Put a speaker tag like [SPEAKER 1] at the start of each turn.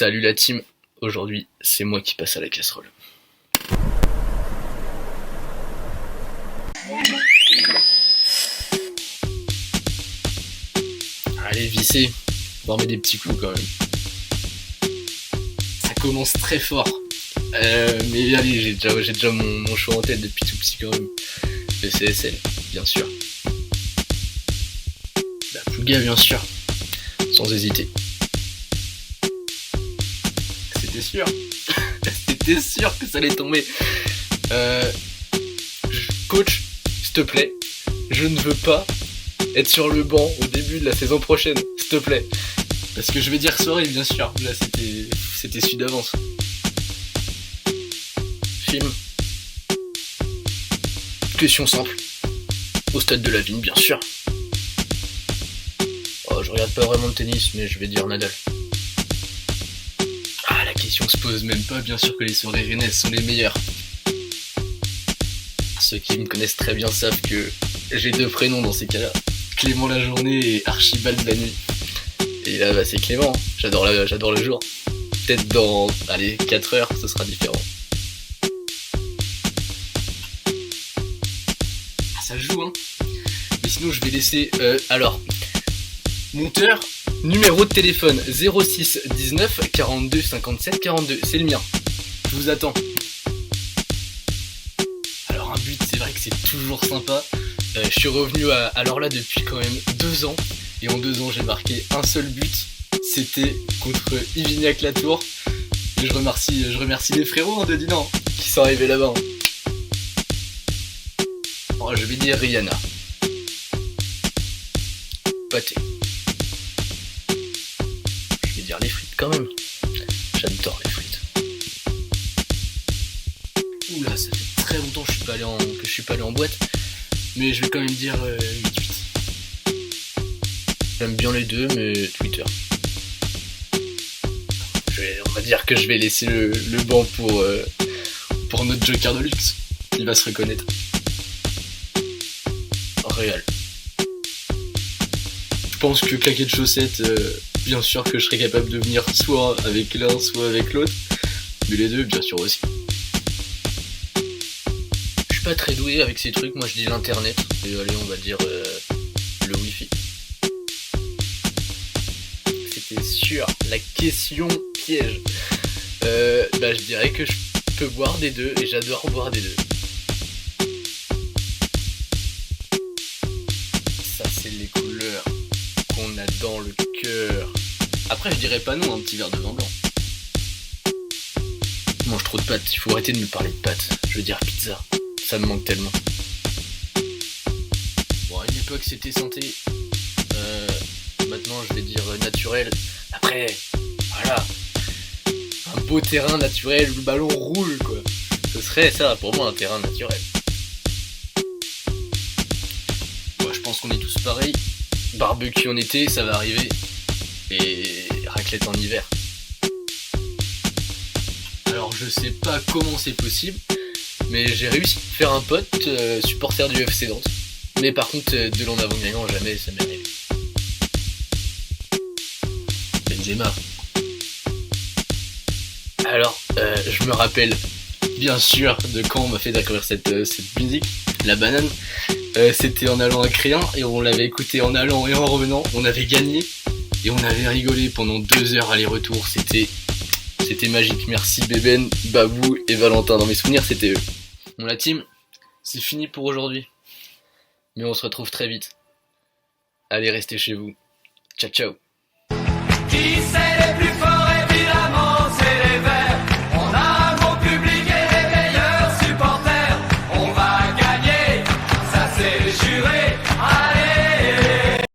[SPEAKER 1] Salut la team, aujourd'hui c'est moi qui passe à la casserole. Allez visser, on va remettre des petits coups quand même. Ça commence très fort, mais allez j'ai déjà mon choix en tête depuis tout petit quand même. Le CSL, bien sûr. La Plouga bien sûr, sans hésiter. C'était sûr. C'était sûr que ça allait tomber. Coach, s'il te plaît, je ne veux pas être sur le banc au début de la saison prochaine, s'il te plaît. Parce que je vais dire soirée, bien sûr. Là, c'était su d'avance. Film. Question simple. Au stade de la Vigne, bien sûr. Oh, je regarde pas vraiment le tennis, mais je vais dire Nadal. Ah, la question se pose même pas, bien sûr que les soirées rennaises sont les meilleures. Ceux qui me connaissent très bien savent que j'ai deux prénoms dans ces cas-là. Clément la journée et Archibald la nuit. Et là, bah, c'est Clément, j'adore le jour. Peut-être dans, 4 heures, ce sera différent. Ah, ça joue, hein. Mais sinon, je vais laisser... alors, monteur, numéro de téléphone 06 19 42 57 42, c'est le mien. Je vous attends. Alors un but, c'est vrai que c'est toujours sympa. Je suis revenu alors là depuis quand même 2 ans. Et en 2 ans, j'ai marqué un seul but. C'était contre Ivignac-la-Tour. Et je remercie les frérots de Dinan qui sont arrivés là-bas. Oh, je vais dire Rihanna. Pâté. Je vais dire les frites quand même. J'adore les frites. Oula, ça fait très longtemps que je suis pas allé en boîte. Mais je vais quand même dire 8-8. J'aime bien les deux, mais Twitter. On va dire que je vais laisser le banc pour notre joker de luxe. Il va se reconnaître. Réal. Je pense que claquer de chaussettes, bien sûr que je serais capable de venir soit avec l'un, soit avec l'autre. Mais les deux, bien sûr aussi. Je suis pas très doué avec ces trucs, moi je dis l'internet. Et allez, on va dire le wifi. C'était sûr, la question piège. Je dirais que je peux boire des deux et j'adore boire des deux. Ça, c'est les couleurs qu'on a dans le cœur. Après, je dirais pas non, un petit verre de vin blanc. Je mange trop de pâtes, il faut arrêter de me parler de pâtes. Je veux dire pizza, ça me manque tellement. Bon, à une époque, c'était santé. Maintenant, je vais dire naturel. Après, voilà. Un beau terrain naturel où le ballon roule, quoi. Ce serait ça, pour moi, un terrain naturel. Bon, je pense qu'on est tous pareils. Barbecue en été, ça va arriver. Et raclette en hiver. Alors, je sais pas comment c'est possible, mais j'ai réussi à faire un pote supporter du FC Nantes. Mais par contre, de l'en avant gagnant, jamais ça m'est arrivé. Benzema. Alors, je me rappelle bien sûr de quand on m'a fait découvrir cette musique, la banane. C'était en allant à Créin et on l'avait écouté en allant et en revenant. On avait gagné et on avait rigolé pendant 2 heures aller-retour. C'était magique. Merci Bébène, Babou et Valentin. Dans mes souvenirs, c'était eux. Bon, la team, c'est fini pour aujourd'hui. Mais on se retrouve très vite. Allez, restez chez vous. Ciao, ciao. Qui c'est le plus